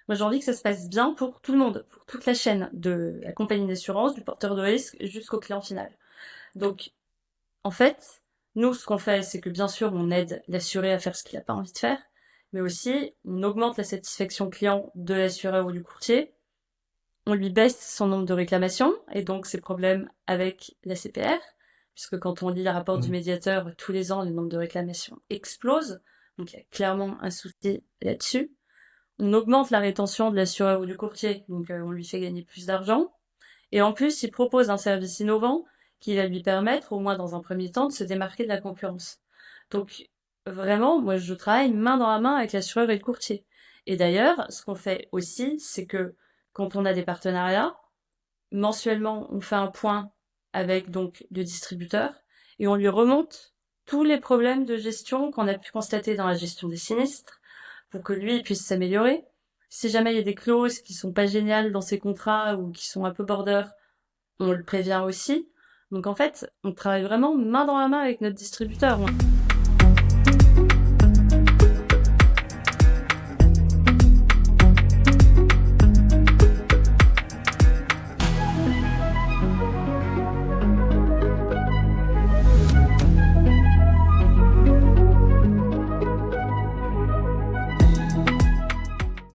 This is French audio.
Moi, j'ai envie que ça se passe bien pour tout le monde, pour toute la chaîne, de la compagnie d'assurance, du porteur de risque jusqu'au client final. Donc, en fait, nous, ce qu'on fait, c'est que bien sûr, on aide l'assuré à faire ce qu'il n'a pas envie de faire, mais aussi, on augmente la satisfaction client de l'assureur ou du courtier, on lui baisse son nombre de réclamations, et donc ses problèmes avec la CPR, puisque quand on lit le rapport du Mhm. médiateur, tous les ans, le nombre de réclamations explose, donc il y a clairement un souci là-dessus. On augmente la rétention de l'assureur ou du courtier, donc on lui fait gagner plus d'argent. Et en plus, il propose un service innovant qui va lui permettre, au moins dans un premier temps, de se démarquer de la concurrence. Donc, vraiment, moi, je travaille main dans la main avec l'assureur et le courtier. Et d'ailleurs, ce qu'on fait aussi, c'est que quand on a des partenariats, mensuellement, on fait un point avec donc le distributeur et on lui remonte tous les problèmes de gestion qu'on a pu constater dans la gestion des sinistres pour que lui puisse s'améliorer. Si jamais il y a des clauses qui sont pas géniales dans ses contrats ou qui sont un peu border, on le prévient aussi. Donc en fait, on travaille vraiment main dans la main avec notre distributeur.